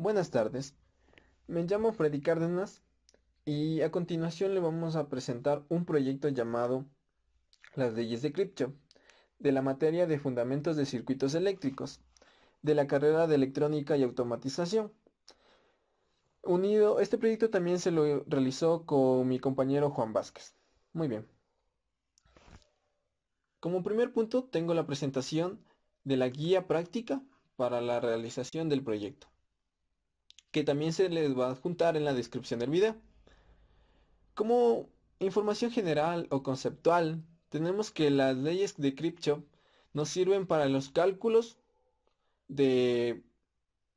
Buenas tardes, me llamo Freddy Cárdenas y a continuación le vamos a presentar un proyecto llamado Las leyes de Kirchhoff, de la materia de Fundamentos de Circuitos Eléctricos, de la carrera de Electrónica y Automatización. Este proyecto también se lo realizó con mi compañero Juan Vázquez. Muy bien. Como primer punto tengo la presentación de la guía práctica para la realización del proyecto, que también se les va a adjuntar en la descripción del video. Como información general o conceptual, tenemos que las leyes de Kirchhoff nos sirven para los cálculos de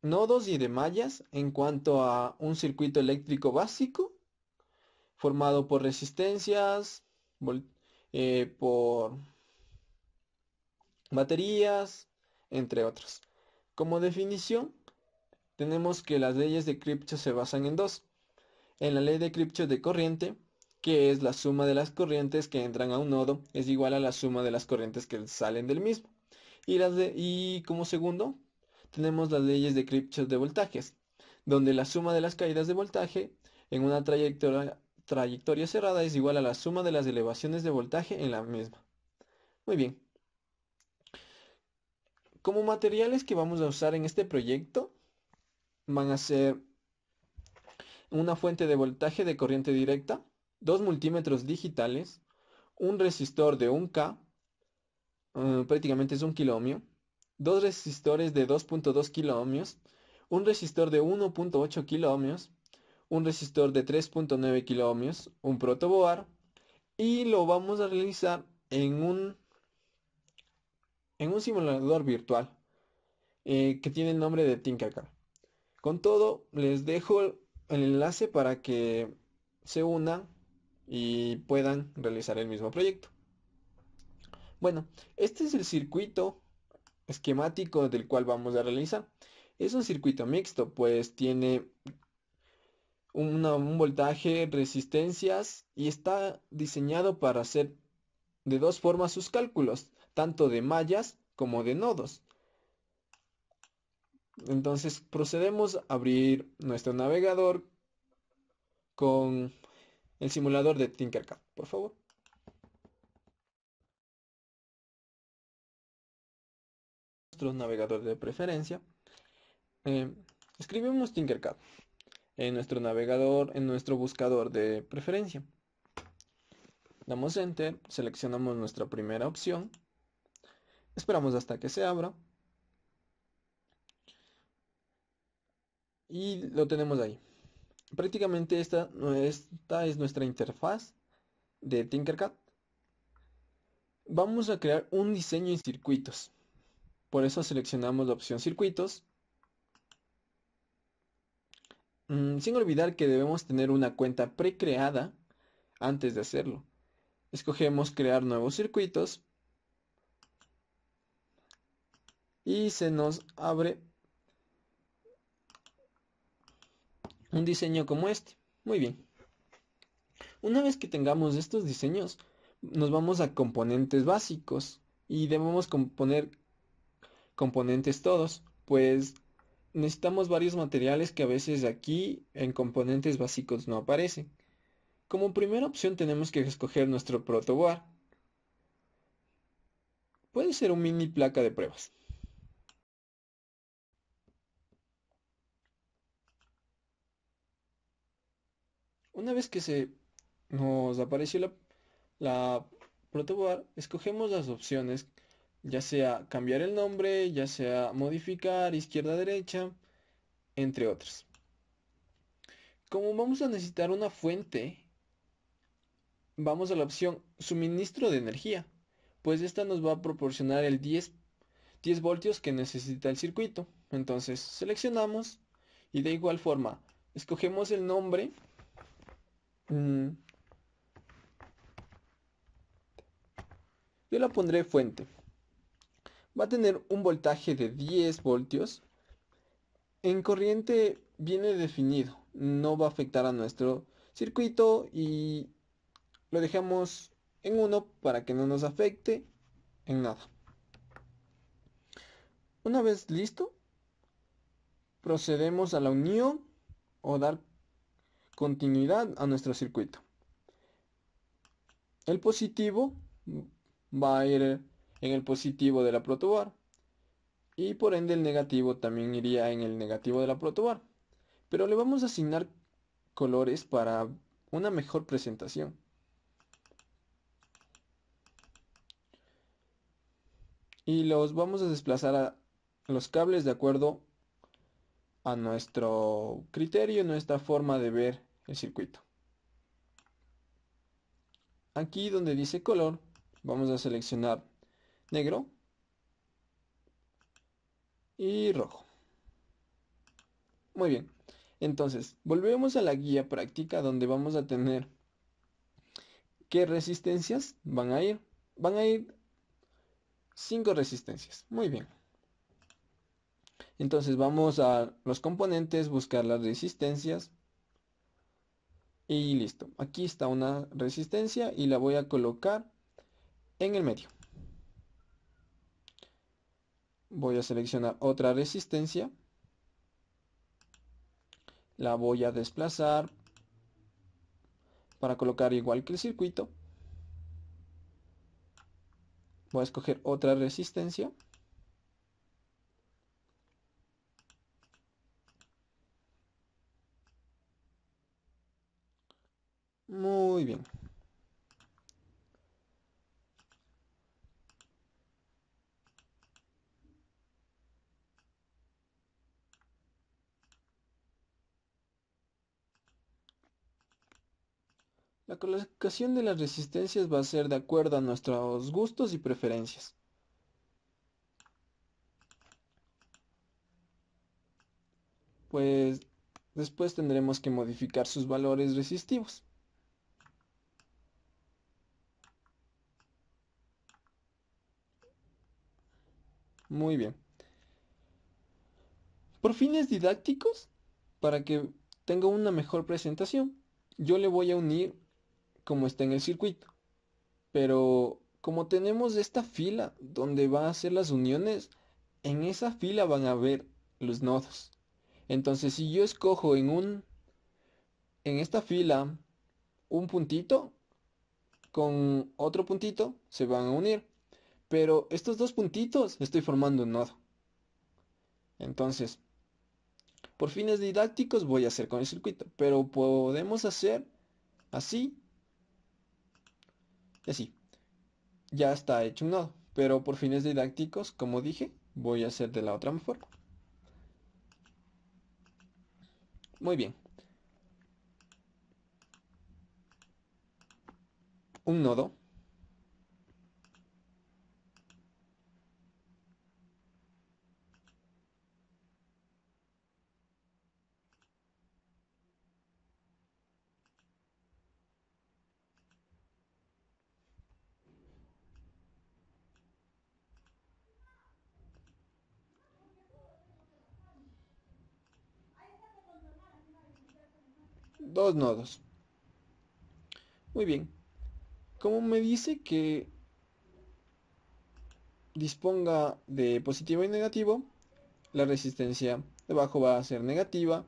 nodos y de mallas en cuanto a un circuito eléctrico básico formado por resistencias, por baterías, entre otros. Como definición, tenemos que las leyes de Kirchhoff se basan en dos. En la ley de Kirchhoff de corriente, que es la suma de las corrientes que entran a un nodo, es igual a la suma de las corrientes que salen del mismo. Y como segundo, tenemos las leyes de Kirchhoff de voltajes, donde la suma de las caídas de voltaje en una trayectoria cerrada es igual a la suma de las elevaciones de voltaje en la misma. Muy bien. Como materiales que vamos a usar en este proyecto van a ser una fuente de voltaje de corriente directa, dos multímetros digitales, un resistor de 1K, prácticamente es un kilo ohmio, dos resistores de 2.2 kilo ohmios, un resistor de 1.8 kilo ohmios, un resistor de 3.9 kilo ohmios, un protoboard, y lo vamos a realizar en un simulador virtual que tiene el nombre de Tinkercad. Con todo, les dejo el enlace para que se unan y puedan realizar el mismo proyecto. Bueno, este es el circuito esquemático del cual vamos a realizar. Es un circuito mixto, pues tiene un voltaje, resistencias y está diseñado para hacer de dos formas sus cálculos, tanto de mallas como de nodos. Entonces procedemos a abrir nuestro navegador con el simulador de Tinkercad, por favor. Nuestro navegador de preferencia. Eh, Escribimos Tinkercad en nuestro navegador, en nuestro buscador de preferencia. Damos Enter, seleccionamos nuestra primera opción, esperamos hasta que se abra y lo tenemos ahí. Prácticamente esta es nuestra interfaz de Tinkercad. Vamos a crear un diseño en circuitos. Por eso seleccionamos la opción circuitos, sin olvidar que debemos tener una cuenta precreada antes de hacerlo. Escogemos crear nuevos circuitos y se nos abre un diseño como este. Muy bien. Una vez que tengamos estos diseños, nos vamos a componentes básicos y debemos componer componentes todos, pues necesitamos varios materiales que a veces aquí en componentes básicos no aparecen. Como primera opción tenemos que escoger nuestro protoboard. Puede ser un mini placa de pruebas. Una vez que se nos apareció la protoboard, escogemos las opciones, ya sea cambiar el nombre, ya sea modificar izquierda-derecha, entre otras. Como vamos a necesitar una fuente, vamos a la opción suministro de energía, pues esta nos va a proporcionar el 10 voltios que necesita el circuito. Entonces seleccionamos y de igual forma escogemos el nombre. mm, yo la pondré fuente. Va a tener un voltaje de 10 voltios. En corriente viene definido, no va a afectar a nuestro circuito y lo dejamos en 1 para que no nos afecte en nada. Una vez listo, procedemos a la unión o dar continuidad a nuestro circuito. El positivo va a ir en el positivo de la protobar y por ende el negativo también iría en el negativo de la protobar. Pero le vamos a asignar colores para una mejor presentación. Y los vamos a desplazar a los cables de acuerdo a nuestro criterio, nuestra forma de ver el circuito. Aquí donde dice color, vamos a seleccionar negro y rojo. Muy bien. Entonces, volvemos a la guía práctica donde vamos a tener qué resistencias van a ir. Van a ir 5 resistencias. Muy bien. Entonces vamos a los componentes, buscar las resistencias y listo. Aquí está una resistencia y la voy a colocar en el medio. Voy a seleccionar otra resistencia. La voy a desplazar para colocar igual que el circuito. Voy a escoger otra resistencia. Muy bien. La colocación de las resistencias va a ser de acuerdo a nuestros gustos y preferencias. Pues después tendremos que modificar sus valores resistivos. Muy bien. Por fines didácticos, para que tenga una mejor presentación, yo le voy a unir como está en el circuito. Pero como tenemos esta fila donde va a hacer las uniones, en esa fila van a ver los nodos. Entonces, si yo escojo en esta fila un puntito con otro puntito, se van a unir. Pero estos dos puntitos estoy formando un nodo. Entonces, por fines didácticos voy a hacer con el circuito, pero podemos hacer así y así. Ya está hecho un nodo, pero por fines didácticos, como dije, voy a hacer de la otra forma. Muy bien. Un nodo. Dos nodos. Muy bien. Como me dice que disponga de positivo y negativo, la resistencia debajo va a ser negativa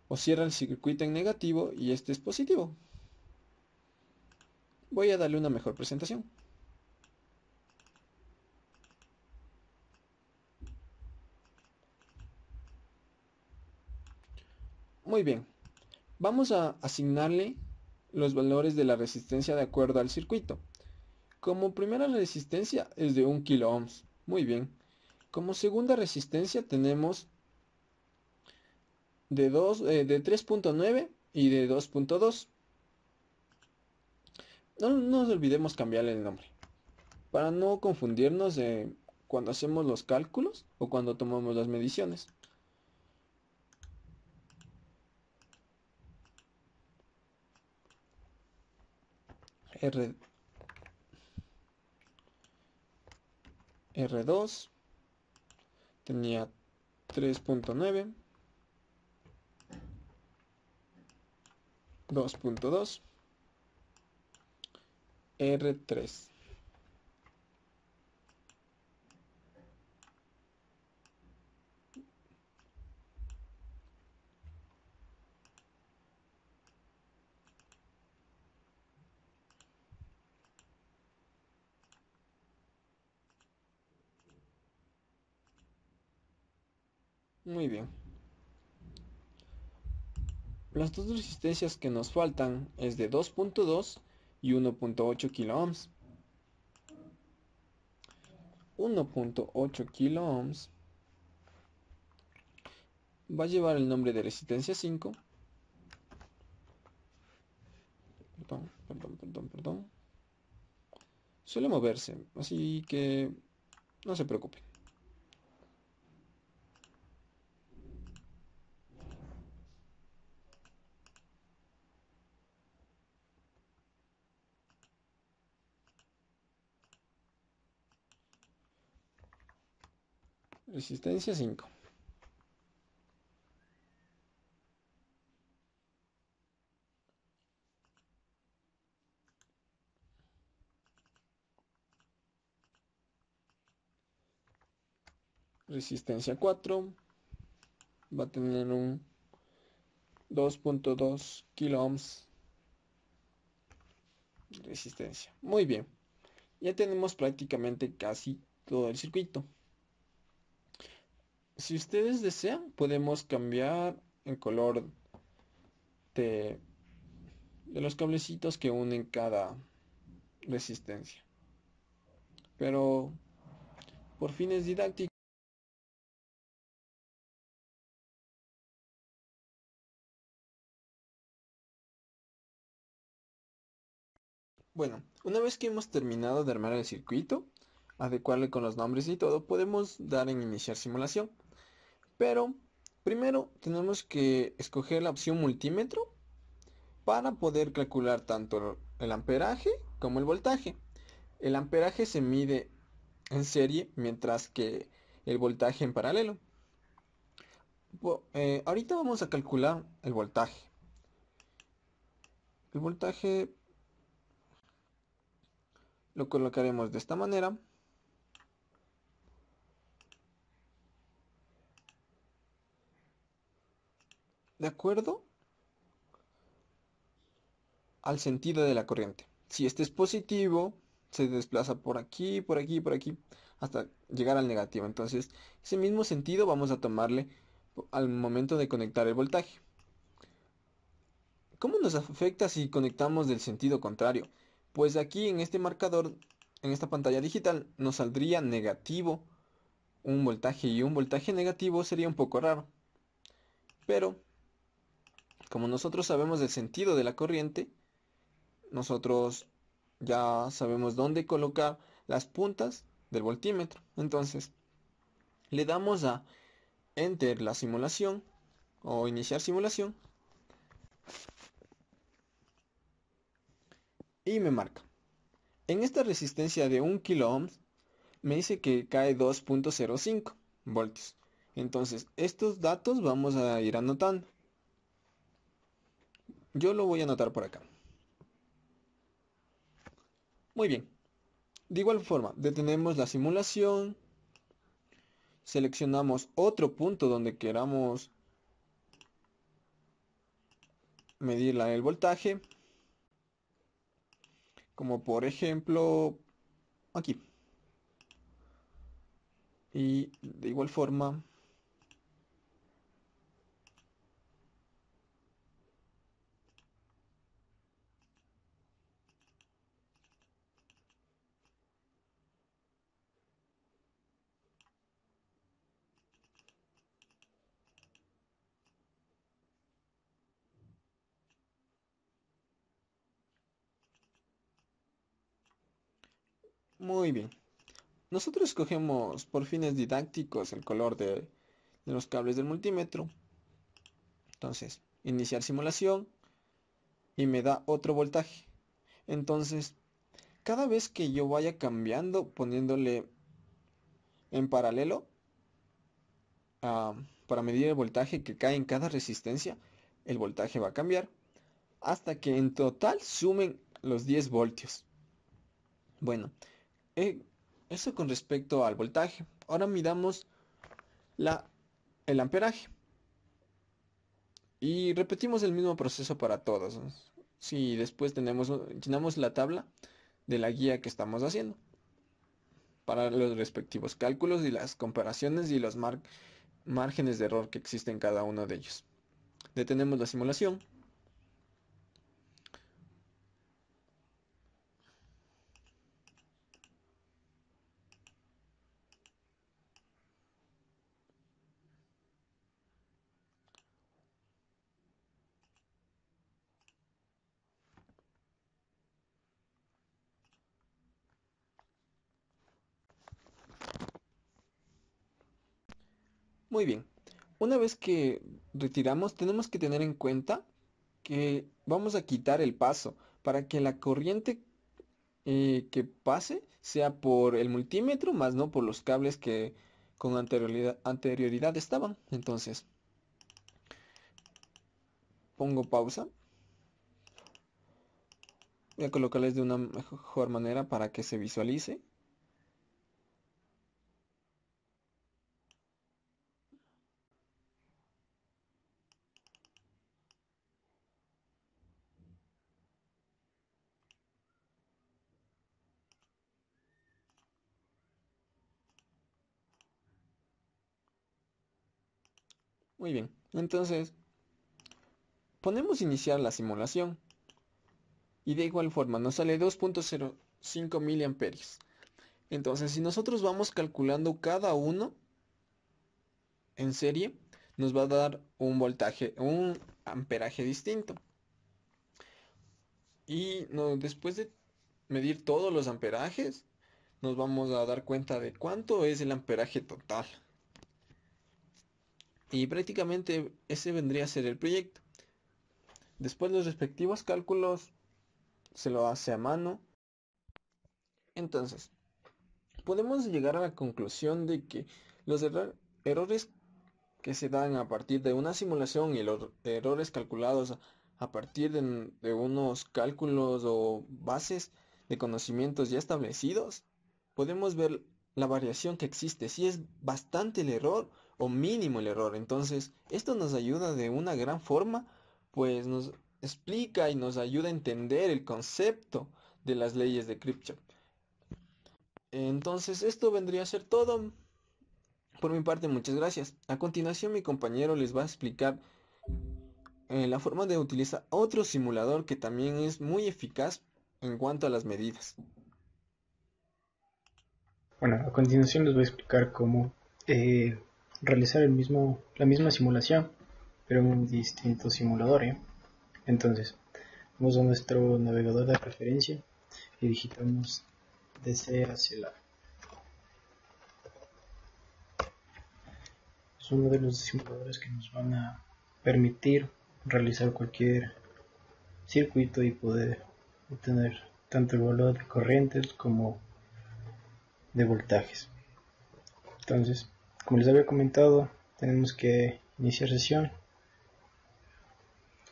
o cierra el circuito en negativo y este es positivo. Voy a darle una mejor presentación. Muy bien. Vamos a asignarle los valores de la resistencia de acuerdo al circuito. Como primera resistencia es de 1 kilo ohms. Muy bien. Como segunda resistencia tenemos de 3.9 y de 2.2. No nos olvidemos cambiarle el nombre para no confundirnos cuando hacemos los cálculos o cuando tomamos las mediciones. R, R2 tenía 3.9, 2.2, R3. Muy bien. Las dos resistencias que nos faltan es de 2.2 y 1.8 kilo ohms. 1.8 kilo ohms va a llevar el nombre de resistencia 5. Perdón. Suele moverse, así que no se preocupen. Resistencia 5. Resistencia 4 va a tener un 2.2 kilo ohms de resistencia. Muy bien, ya tenemos prácticamente casi todo el circuito. Si ustedes desean, podemos cambiar el color de, de los cablecitos que unen cada resistencia. Pero por fines didácticos, bueno, una vez que hemos terminado de armar el circuito, adecuarle con los nombres y todo, podemos dar en iniciar simulación. Pero primero tenemos que escoger la opción multímetro para poder calcular tanto el amperaje como el voltaje. El amperaje se mide en serie, mientras que el voltaje en paralelo. Ahorita vamos a calcular el voltaje. El voltaje lo colocaremos de esta manera. De acuerdo al sentido de la corriente. Si este es positivo, se desplaza por aquí, por aquí, por aquí, hasta llegar al negativo. Entonces, ese mismo sentido vamos a tomarle al momento de conectar el voltaje. ¿Cómo nos afecta si conectamos del sentido contrario? Pues aquí en este marcador, en esta pantalla digital, nos saldría negativo un voltaje, y un voltaje negativo sería un poco raro. Pero, como nosotros sabemos del sentido de la corriente, nosotros ya sabemos dónde colocar las puntas del voltímetro. Entonces, le damos a Enter la simulación o iniciar simulación y me marca. En esta resistencia de 1 kilo ohms me dice que cae 2.05 voltios. Entonces, estos datos vamos a ir anotando. Yo lo voy a anotar por acá. Muy bien. De igual forma, detenemos la simulación, seleccionamos otro punto donde queramos medir el voltaje, como por ejemplo aquí. Y de igual forma, muy bien. Nosotros escogemos por fines didácticos el color de los cables del multímetro. Entonces, iniciar simulación y me da otro voltaje. Entonces, cada vez que yo vaya cambiando, poniéndole en paralelo, para medir el voltaje que cae en cada resistencia, el voltaje va a cambiar hasta que en total sumen los 10 voltios. Bueno, eh, eso con respecto al voltaje. Ahora midamos la, el amperaje y repetimos el mismo proceso para todos. Si después llenamos la tabla de la guía que estamos haciendo para los respectivos cálculos y las comparaciones y márgenes de error que existen en cada uno de ellos. Detenemos la simulación. Muy bien. Una vez que retiramos, tenemos que tener en cuenta que vamos a quitar el paso para que la corriente que pase sea por el multímetro, más no por los cables que con anterioridad estaban. Entonces, pongo pausa. Voy a colocarles de una mejor manera para que se visualice. Muy bien. Entonces, ponemos iniciar la simulación. Y de igual forma nos sale 2.05 miliamperios. Entonces, si nosotros vamos calculando cada uno en serie, nos va a dar un voltaje, un amperaje distinto. Y después de medir todos los amperajes, nos vamos a dar cuenta de cuánto es el amperaje total. Y prácticamente ese vendría a ser el proyecto. Después los respectivos cálculos se lo hace a mano. Entonces, podemos llegar a la conclusión de que los errores que se dan a partir de una simulación y los errores calculados a partir de unos cálculos o bases de conocimientos ya establecidos, podemos ver la variación que existe, si es bastante el error o mínimo el error. Entonces, esto nos ayuda de una gran forma, pues nos explica y nos ayuda a entender el concepto de las leyes de Kirchhoff. Entonces, esto vendría a ser todo. Por mi parte, muchas gracias. A continuación, mi compañero les va a explicar la forma de utilizar otro simulador que también es muy eficaz en cuanto a las medidas. Bueno, a continuación les voy a explicar cómo realizar la misma simulación, pero en un distinto simulador, ¿eh? Entonces, vamos a nuestro navegador de referencia y digitamos DC hacia la. Es uno de los simuladores que nos van a permitir realizar cualquier circuito y poder obtener tanto el valor de corrientes como de voltajes. Entonces, como les había comentado, tenemos que iniciar sesión.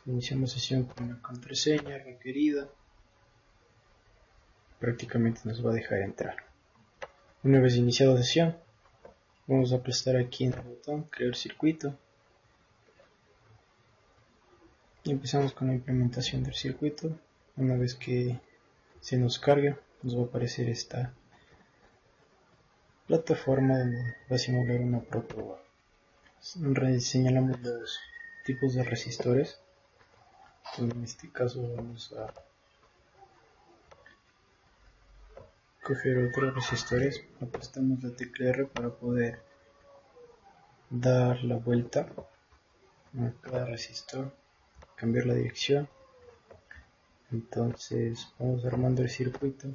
Iniciamos sesión con la contraseña requerida. Prácticamente nos va a dejar entrar. Una vez iniciado sesión, vamos a aplastar aquí en el botón crear circuito y empezamos con la implementación del circuito. Una vez que se nos cargue, nos va a aparecer esta plataforma donde va a simular una protoboard. Señalamos los tipos de resistores. En este caso vamos a coger otros resistores, aplastamos la tecla R para poder dar la vuelta a cada resistor, cambiar la dirección. Entonces vamos armando el circuito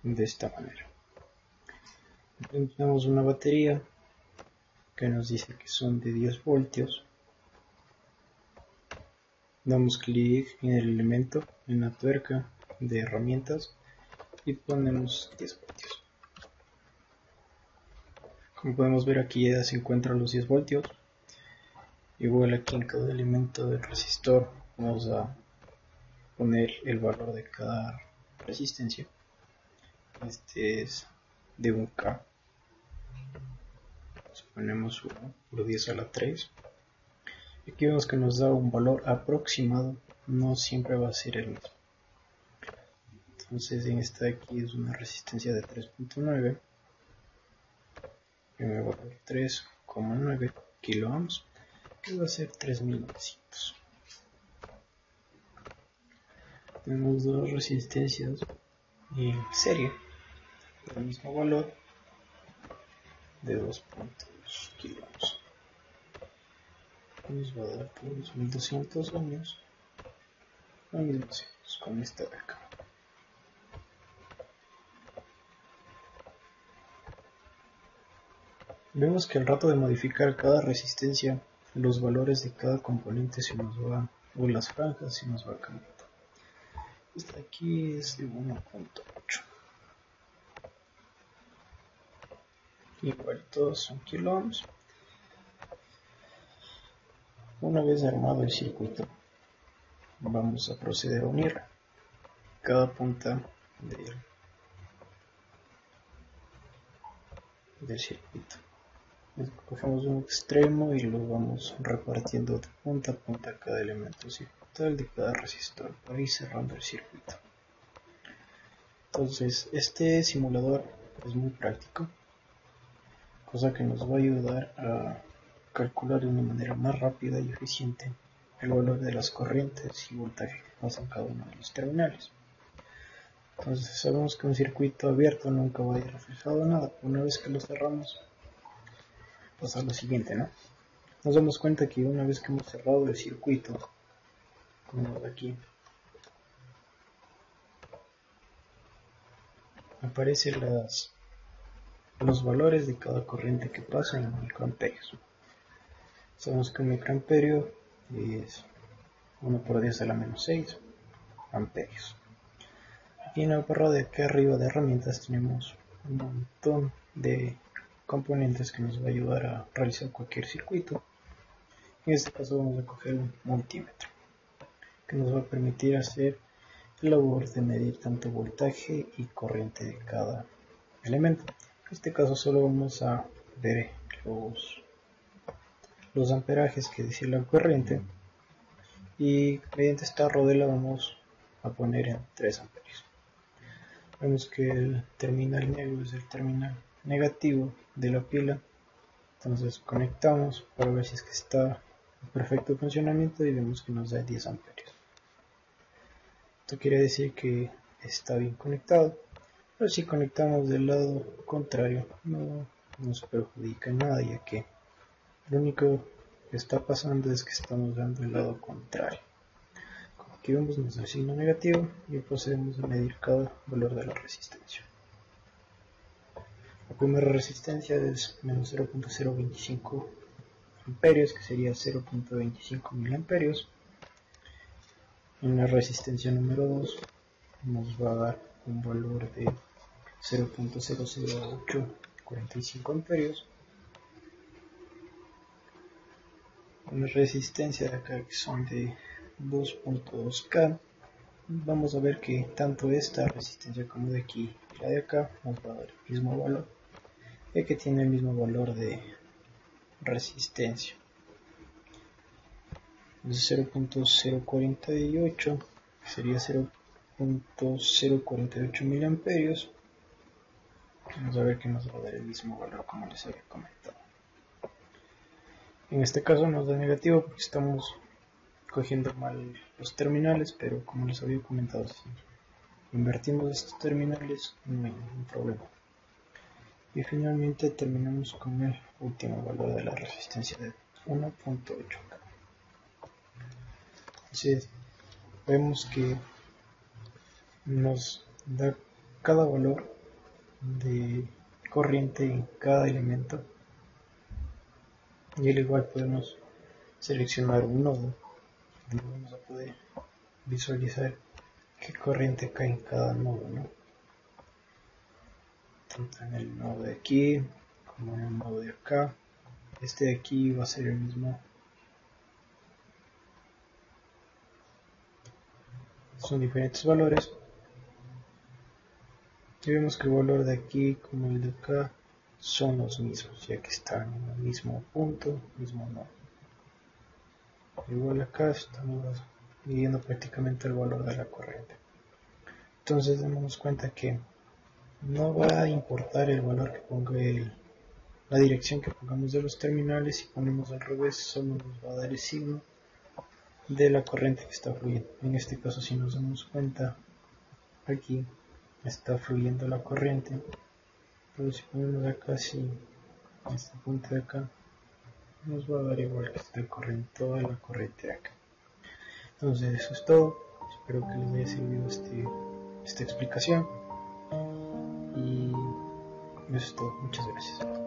de esta manera. Tenemos una batería que nos dice que son de 10 voltios. Damos clic en el elemento, en la tuerca de herramientas y ponemos 10 voltios. Como podemos ver, aquí ya se encuentran los 10 voltios. Igual aquí en cada elemento del resistor vamos a poner el valor de cada resistencia. Este es de 1K. Ponemos 1 por 10 a la 3. Aquí vemos que nos da un valor aproximado, no siempre va a ser el mismo. Entonces en esta de aquí es una resistencia de 3.9, primer valor 3,9 kiloohms, que va a ser 3900. Tenemos dos resistencias en serie del mismo valor de 2.2 kiloohms. Nos va a dar por 2200 ohmios a 1200 con esta de acá. Vemos que al rato de modificar cada resistencia, los valores de cada componente se nos va, o las franjas se nos va cambiando. Esta de aquí es de 1.8. Igual todos son kiloohms. Una vez armado el circuito, vamos a proceder a unir cada punta del circuito. Cogemos un extremo y lo vamos repartiendo de punta a punta cada elemento circuital de cada resistor para ir cerrando el circuito. Entonces este simulador es muy práctico, cosa que nos va a ayudar a calcular de una manera más rápida y eficiente el valor de las corrientes y voltaje que pasan cada uno de los terminales. Entonces sabemos que un circuito abierto nunca va a ir reflejado nada. Una vez que lo cerramos, pasa lo siguiente, ¿no? Nos damos cuenta que una vez que hemos cerrado el circuito, como aquí, aparecen los valores de cada corriente que pasa en microamperios. Sabemos que un microamperio es 1 × 10⁻⁶ amperios. Aquí en la barra de aquí arriba de herramientas tenemos un montón de componentes que nos va a ayudar a realizar cualquier circuito. En este caso vamos a coger un multímetro que nos va a permitir hacer la labor de medir tanto voltaje y corriente de cada elemento. En este caso solo vamos a ver los amperajes que dice la corriente, y mediante esta rodela vamos a poner en 3 amperios. Vemos que el terminal negro es el terminal negativo de la pila, entonces conectamos para ver si es que está en perfecto funcionamiento y vemos que nos da 10 amperios. Esto quiere decir que está bien conectado, pero si conectamos del lado contrario no nos perjudica en nada, ya que lo único que está pasando es que estamos dando el lado contrario. Como aquí vemos, nos da signo negativo y procedemos a medir cada valor de la resistencia. La primera resistencia es menos 0.025 amperios, que sería 0.25 miliamperios. En la resistencia número 2 nos va a dar un valor de 0.00845 amperios. Una resistencia de acá que son de 2.2K, vamos a ver que tanto esta resistencia como de aquí y la de acá nos va a dar el mismo valor, ya que tiene el mismo valor de resistencia. 0.048 sería 0.048 miliamperios. Vamos a ver que nos va a dar el mismo valor como les había comentado. En este caso nos da negativo porque estamos cogiendo mal los terminales, pero como les había comentado, si invertimos estos terminales no hay ningún problema. Y finalmente terminamos con el último valor de la resistencia de 1.8. Entonces vemos que nos da cada valor de corriente en cada elemento, y al igual podemos seleccionar un nodo donde vamos a poder visualizar qué corriente cae en cada nodo, ¿no? Tanto en el nodo de aquí como en el nodo de acá. Este de aquí va a ser el mismo. Son diferentes valores y vemos que el valor de aquí como el de acá son los mismos, ya que están en el mismo punto, mismo nodo. Igual acá estamos midiendo prácticamente el valor de la corriente. Entonces damos cuenta que no va a importar el valor que ponga la dirección que pongamos de los terminales. Si ponemos al revés, solo nos va a dar el signo de la corriente que está fluyendo. En este caso, si nos damos cuenta, aquí está fluyendo la corriente, pero si ponemos acá, si este punto de acá, nos va a dar igual que está corriendo toda la corriente de acá. Entonces eso es todo. Espero que les haya servido esta explicación, y eso es todo. Muchas gracias.